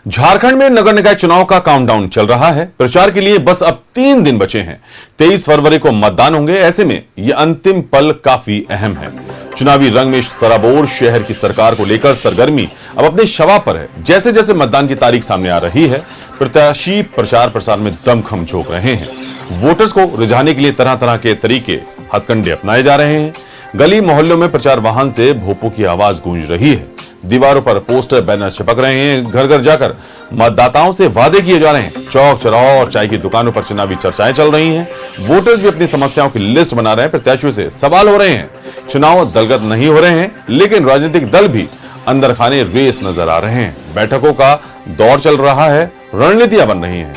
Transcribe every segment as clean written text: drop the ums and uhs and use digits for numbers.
झारखंड में नगर निकाय चुनाव का काउंटडाउन चल रहा है। प्रचार के लिए बस अब 3 दिन बचे हैं। 23 फरवरी को मतदान होंगे। ऐसे में यह अंतिम पल काफी अहम है। चुनावी रंग में सराबोर शहर की सरकार को लेकर सरगर्मी अब अपने शवा पर है। जैसे जैसे मतदान की तारीख सामने आ रही है, प्रत्याशी प्रचार प्रसार में दमखम झोंक रहे हैं। वोटर्स को रिझाने के लिए तरह तरह के तरीके, हथकंडे अपनाए जा रहे हैं। गली मोहल्लों में प्रचार वाहन से भोपों की आवाज गूंज रही है। दीवारों पर पोस्टर, बैनर चिपक रहे हैं। घर घर जाकर मतदाताओं से वादे किए जा रहे हैं। चौक चौराहों और चाय की दुकानों पर चुनावी चर्चाएं चल रही हैं। वोटर्स भी अपनी समस्याओं की लिस्ट बना रहे हैं। प्रत्याशियों से सवाल हो रहे हैं। चुनाव दलगत नहीं हो रहे हैं, लेकिन राजनीतिक दल भी अंदर खाने रेस नजर आ रहे हैं। बैठकों का दौर चल रहा है, रणनीतियां बन रही हैं।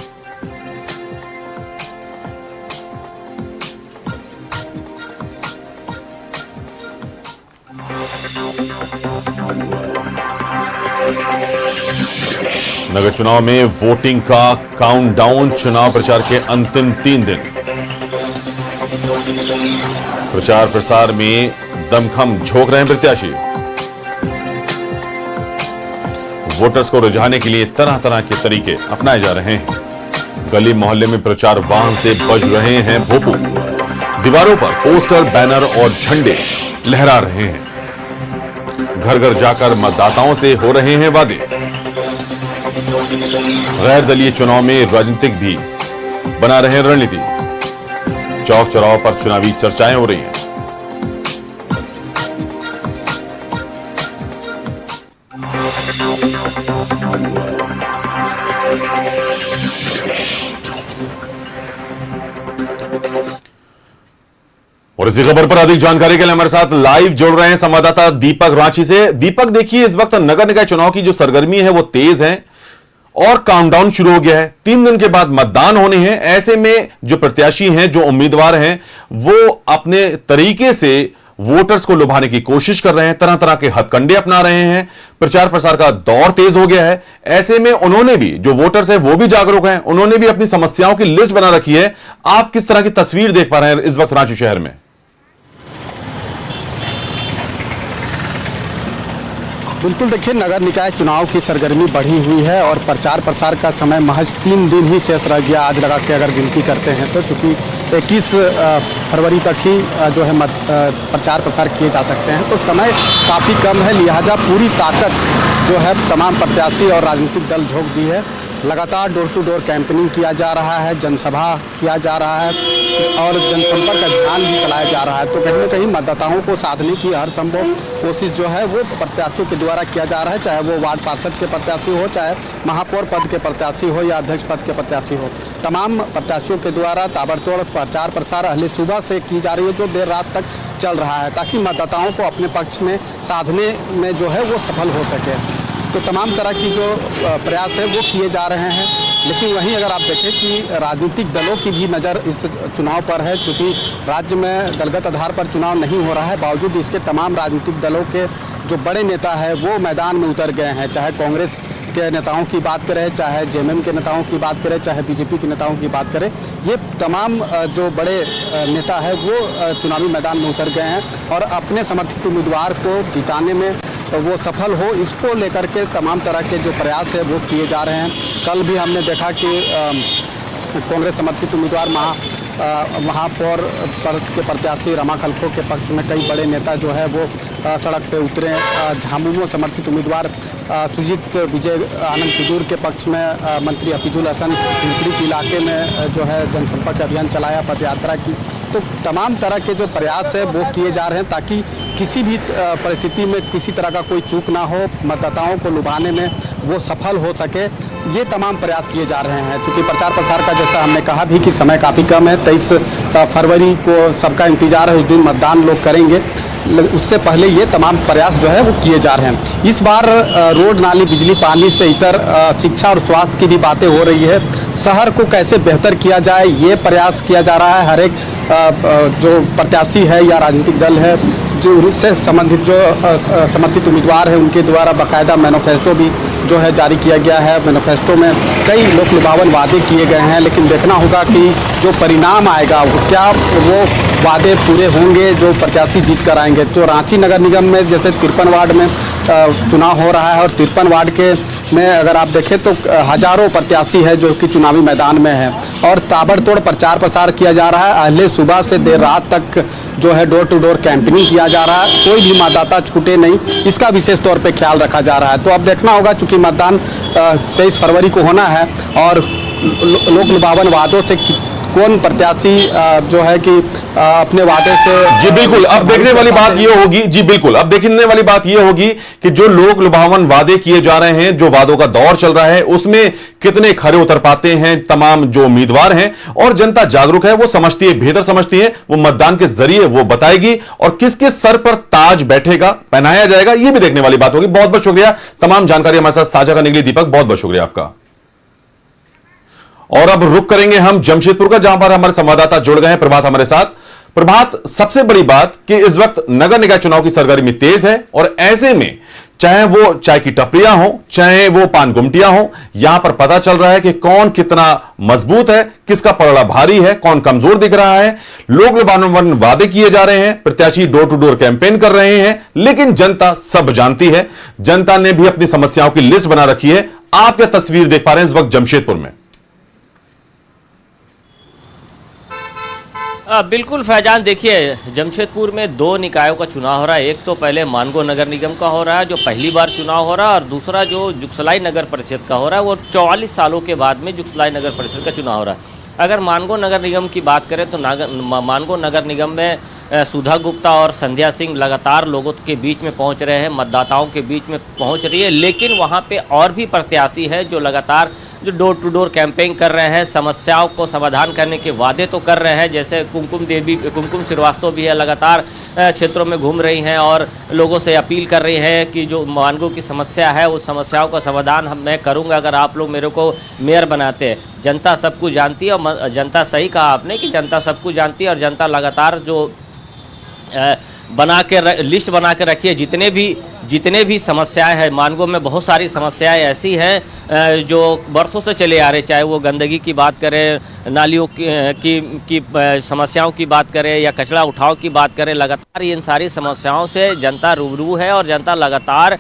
नगर चुनाव में वोटिंग का काउंटडाउन, चुनाव प्रचार के अंतिम 3 दिन। प्रचार प्रसार में दमखम झोंक रहे हैं प्रत्याशी। वोटर्स को रिझाने के लिए तरह तरह के तरीके अपनाए जा रहे हैं। गली मोहल्ले में प्रचार वाहन से बज रहे हैं भोपू। दीवारों पर पोस्टर, बैनर और झंडे लहरा रहे हैं। घर घर जाकर मतदाताओं से हो रहे हैं वादे। गैर दलीय चुनाव में राजनीतिक भी बना रहे रणनीति। चौक चौराहों पर चुनावी चर्चाएं हो रही हैं। और इसी खबर पर अधिक जानकारी के लिए हमारे साथ लाइव जुड़ रहे हैं संवाददाता दीपक रांची से। दीपक, देखिए, इस वक्त नगर निकाय चुनाव की जो सरगर्मी है वो तेज है और काउंटडाउन शुरू हो गया है। 3 दिन के बाद मतदान होने हैं। ऐसे में जो प्रत्याशी हैं, जो उम्मीदवार हैं, वो अपने तरीके से वोटर्स को लुभाने की कोशिश कर रहे हैं। तरह तरह के हथकंडे अपना रहे हैं। प्रचार प्रसार का दौर तेज हो गया है। ऐसे में उन्होंने भी, जो वोटर्स हैं वो भी जागरूक हैं, उन्होंने भी अपनी समस्याओं की लिस्ट बना रखी है। आप किस तरह की तस्वीर देख पा रहे हैं इस वक्त रांची शहर में? बिल्कुल, देखिए, नगर निकाय चुनाव की सरगर्मी बढ़ी हुई है और प्रचार प्रसार का समय महज 3 दिन ही शेष रह गया आज लगा के अगर गिनती करते हैं तो, चूँकि 21 फरवरी तक ही जो है प्रचार प्रसार किए जा सकते हैं, तो समय काफ़ी कम है। लिहाजा पूरी ताकत जो है तमाम प्रत्याशी और राजनीतिक दल झोंक दी है। लगातार डोर टू डोर कैंपेनिंग किया जा रहा है, जनसभा किया जा रहा है और जनसंपर्क अभियान भी चलाया जा रहा है। तो कहीं ना कहीं मतदाताओं को साधने की हर संभव कोशिश जो है वो प्रत्याशियों के द्वारा किया जा रहा है, चाहे वो वार्ड पार्षद के प्रत्याशी हो, चाहे महापौर पद के प्रत्याशी हो या अध्यक्ष पद के प्रत्याशी हो। तमाम प्रत्याशियों के द्वारा ताबड़तोड़ प्रचार प्रसार अहले सुबह से की जा रही है, जो देर रात तक चल रहा है, ताकि मतदाताओं को अपने पक्ष में साधने में जो है वो सफल हो सके। तो तमाम तरह की जो प्रयास है वो किए जा रहे हैं। लेकिन वहीं अगर आप देखें कि राजनीतिक दलों की भी नज़र इस चुनाव पर है, क्योंकि राज्य में दलगत आधार पर चुनाव नहीं हो रहा है, बावजूद इसके तमाम राजनीतिक दलों के जो बड़े नेता है वो मैदान में उतर गए हैं। चाहे कांग्रेस के नेताओं की बात करें, चाहे जेएमएम के नेताओं की बात करें, चाहे बीजेपी के नेताओं की बात करें, ये तमाम जो बड़े नेता है वो चुनावी मैदान में उतर गए हैं और अपने समर्थित उम्मीदवार को जिताने में वो सफल हो, इसको लेकर के तमाम तरह के जो प्रयास है वो किए जा रहे हैं। कल भी हमने देखा कि कांग्रेस समर्थित उम्मीदवार महापौर पद के प्रत्याशी रमा खलखो के पक्ष में कई बड़े नेता जो है वो सड़क पे उतरे। झामुमो समर्थित उम्मीदवार सुजीत विजय आनंद फिजूर के पक्ष में मंत्री हफीजुल हसन के इलाके में जो है जनसंपर्क अभियान चलाया, पदयात्रा की। तो तमाम तरह के जो प्रयास है वो किए जा रहे हैं ताकि किसी भी परिस्थिति में किसी तरह का कोई चूक ना हो, मतदाताओं को लुभाने में वो सफल हो सके, ये तमाम प्रयास किए जा रहे हैं। चूँकि प्रचार प्रसार का जैसा हमने कहा भी कि समय काफ़ी कम है, 23 फरवरी को सबका इंतजार है, उस दिन मतदान लोग करेंगे। उससे पहले ये तमाम प्रयास जो है वो किए जा रहे हैं। इस बार रोड, नाली, बिजली, पानी से इतर शिक्षा और स्वास्थ्य की भी बातें हो रही है। शहर को कैसे बेहतर किया जाए, ये प्रयास किया जा रहा है। हर एक जो प्रत्याशी है या राजनीतिक दल है, जो उससे संबंधित जो समर्थित उम्मीदवार है, उनके द्वारा बाकायदा मैनिफेस्टो भी जो है जारी किया गया है। मैनिफेस्टो में कई लोक लुभावन वादे किए गए हैं, लेकिन देखना होगा कि जो परिणाम आएगा वो क्या वो वादे पूरे होंगे जो प्रत्याशी जीत कर आएंगे। तो रांची नगर निगम में जैसे 53 वार्ड में चुनाव हो रहा है और 53 वार्ड के में अगर आप देखें तो हजारों प्रत्याशी है जो कि चुनावी मैदान में है और ताबड़तोड़ प्रचार प्रसार किया जा रहा है। अहले सुबह से देर रात तक जो है डोर टू डोर कैंपेनिंग किया जा रहा है, कोई भी मतदाता छूटे नहीं, इसका विशेष तौर पे ख्याल रखा जा रहा है। तो अब देखना होगा, चूंकि मतदान 23 फरवरी को होना है और लोक लुभावन वादों से कौन प्रत्याशी जो है कि अपने वादे से। जी बिल्कुल, अब देखने वाली बात ये होगी, जी बिल्कुल, अब देखने वाली बात ये होगी कि जो लोक लुभावन वादे किए जा रहे हैं, जो वादों का दौर चल रहा है, उसमें कितने खरे उतर पाते हैं तमाम जो उम्मीदवार हैं। और जनता जागरूक है, वो समझती है, बेहतर समझती है, वो मतदान के जरिए वो बताएगी और किसके सर पर ताज बैठेगा, पहनाया जाएगा, ये भी देखने वाली बात होगी। बहुत बहुत शुक्रिया, तमाम जानकारी हमारे साथ साझा करने के लिए दीपक, बहुत बहुत शुक्रिया आपका। और अब रुक करेंगे हम जमशेदपुर का, जहां पर हमारे संवाददाता जुड़ गए हैं प्रभात हमारे साथ। प्रभात, सबसे बड़ी बात कि इस वक्त नगर निकाय चुनाव की सरगर्मी तेज है और ऐसे में चाहे वो चाय की टपरियां हो, चाहे वो पान गुमटियां हो, यहां पर पता चल रहा है कि कौन कितना मजबूत है, किसका पलड़ा भारी है, कौन कमजोर दिख रहा है। लोक लुभावन वादे किए जा रहे हैं, प्रत्याशी डोर टू डोर कैंपेन कर रहे हैं, लेकिन जनता सब जानती है। जनता ने भी अपनी समस्याओं की लिस्ट बना रखी है। आप क्या तस्वीर देख पा रहे हैं इस वक्त जमशेदपुर में? बिल्कुल फैजान, देखिए जमशेदपुर में दो निकायों का चुनाव हो रहा है। एक तो पहले मानगो नगर निगम का हो रहा है जो पहली बार चुनाव हो रहा है, और दूसरा जो जुगसलाई नगर परिषद का हो रहा है वो 44 सालों के बाद में जुगसलाई नगर परिषद का चुनाव हो रहा है। अगर मानगो नगर निगम की बात करें तो मानगो नगर निगम में सुधा गुप्ता और संध्या सिंह लगातार लोगों के बीच में पहुंच रहे हैं, मतदाताओं के बीच में पहुंच रही है। लेकिन वहां पे और भी प्रत्याशी है जो लगातार जो डोर टू डोर कैंपेनिंग कर रहे हैं, समस्याओं को समाधान करने के वादे तो कर रहे हैं। जैसे कुमकुम श्रीवास्तव भी है, लगातार क्षेत्रों में घूम रही हैं और लोगों से अपील कर रही हैं कि जो मानगो की समस्या है उस समस्याओं का समाधान मैं करूंगा अगर आप लोग मेरे को मेयर बनाते हैं। जनता सब कुछ जानती है और जनता, सही कहा आपने कि जनता सब कुछ जानती है और जनता लगातार जो लिस्ट बना के रखी है, जितने भी समस्याएं हैं मानगो में, बहुत सारी समस्याएं ऐसी हैं जो वर्षों से चले आ रहे, चाहे वो गंदगी की बात करें, नालियों की समस्याओं की बात करें या कचरा उठाव की बात करें, लगातार इन सारी समस्याओं से जनता रूबरू है और जनता लगातार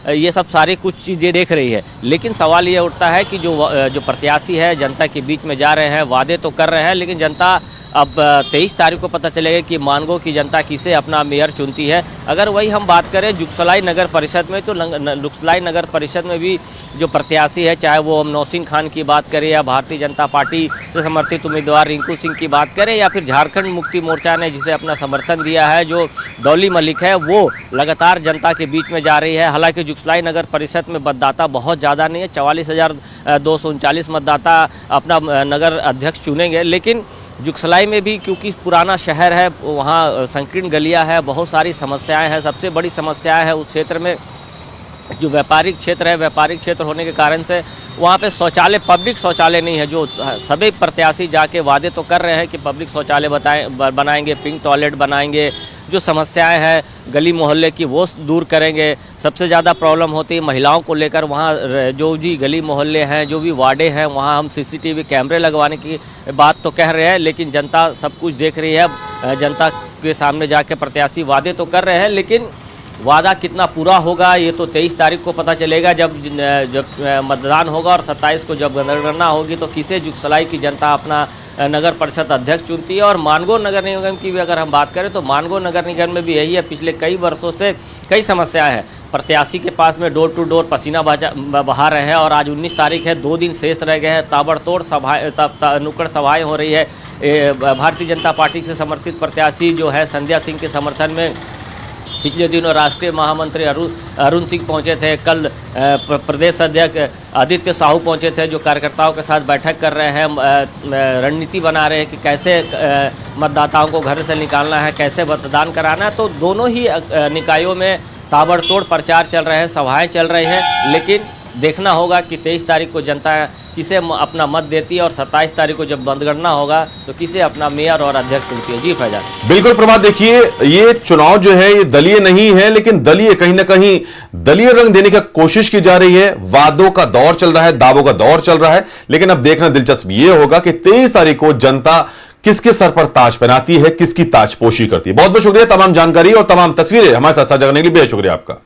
ये सब सारी कुछ चीज़ें देख रही है। लेकिन सवाल ये उठता है कि जो प्रत्याशी है जनता के बीच में जा रहे हैं, वादे तो कर रहे हैं, लेकिन जनता अब 23 तारीख को पता चलेगा कि मानगो की जनता किसे अपना मेयर चुनती है। अगर वही हम बात करें जुगसलाई नगर परिषद में, तो जुगसलाई नगर परिषद में भी जो प्रत्याशी है, चाहे वो हम नौसिन खान की बात करें या भारतीय जनता पार्टी से समर्थित उम्मीदवार रिंकू सिंह की बात करें या फिर झारखंड मुक्ति मोर्चा ने जिसे अपना समर्थन दिया है जो डॉली मलिक है, वो लगातार जनता के बीच में जा रही है। हालांकि जुगसलाई नगर परिषद में मतदाता बहुत ज़्यादा नहीं है, 44,239 मतदाता अपना नगर अध्यक्ष चुनेंगे। लेकिन जुगसलाई में भी क्योंकि पुराना शहर है, वहाँ संकीर्ण गलियाँ है, बहुत सारी समस्याएं हैं। सबसे बड़ी समस्या है उस क्षेत्र में जो व्यापारिक क्षेत्र है, व्यापारिक क्षेत्र होने के कारण से वहाँ पे शौचालय, पब्लिक शौचालय नहीं है। जो सभी प्रत्याशी जाके वादे तो कर रहे हैं कि पब्लिक शौचालय बनाएंगे, पिंक टॉयलेट बनाएंगे, जो समस्याएं हैं गली मोहल्ले की वो दूर करेंगे। सबसे ज़्यादा प्रॉब्लम होती है महिलाओं को लेकर, वहाँ जो भी गली मोहल्ले हैं, जो भी वार्डे हैं, वहाँ हम CCTV कैमरे लगवाने की बात तो कह रहे हैं, लेकिन जनता सब कुछ देख रही है। जनता के सामने जाके प्रत्याशी वादे तो कर रहे हैं, लेकिन वादा कितना पूरा होगा ये तो 23 तारीख को पता चलेगा जब मतदान होगा, और 27 को जब जनगणना होगी तो किसे जुगसलाई की जनता अपना नगर परिषद अध्यक्ष चुनती है। और मानगो नगर निगम की भी अगर हम बात करें तो मानगो नगर निगम में भी यही है, पिछले कई वर्षों से कई समस्याएं हैं। प्रत्याशी के पास में डोर टू डोर पसीना बहा रहे हैं और आज 19 तारीख है, 2 दिन शेष रह गए हैं। ताबड़तोड़ नुक्कड़ सभाएँ हो रही है। भारतीय जनता पार्टी से समर्थित प्रत्याशी जो है संध्या सिंह के समर्थन में पिछले दिनों राष्ट्रीय महामंत्री अरुण सिंह पहुंचे थे। कल प्रदेश अध्यक्ष आदित्य साहू पहुंचे थे जो कार्यकर्ताओं के साथ बैठक कर रहे हैं, रणनीति बना रहे हैं कि कैसे मतदाताओं को घर से निकालना है, कैसे मतदान कराना है। तो दोनों ही निकायों में ताबड़तोड़ प्रचार चल रहे हैं, सभाएं चल रही हैं। लेकिन देखना होगा कि 23 तारीख को जनता किसे अपना मत देती है और 27 तारीख को जब मतगणना होगा तो किसे अपना मेयर और अध्यक्ष चुनती है। जी फैजान। बिल्कुल प्रभात, देखिए ये चुनाव जो है ये दलीय नहीं है, लेकिन दलीय कहीं ना कहीं दलीय रंग देने की कोशिश की जा रही है। वादों का दौर चल रहा है, दावों का दौर चल रहा है, लेकिन अब देखना दिलचस्प ये होगा कि 23 तारीख को जनता किसके सर पर ताज पहनाती है, किसकी ताजपोशी करती है। बहुत बहुत शुक्रिया, तमाम जानकारी और तमाम तस्वीरें हमारे साथ साझा करने के लिए बेहद शुक्रिया आपका।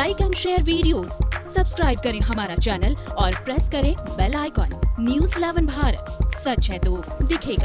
Like and share videos, subscribe करें हमारा चैनल और प्रेस करें बेल आइकॉन। News 11 भारत, सच है तो दिखेगा।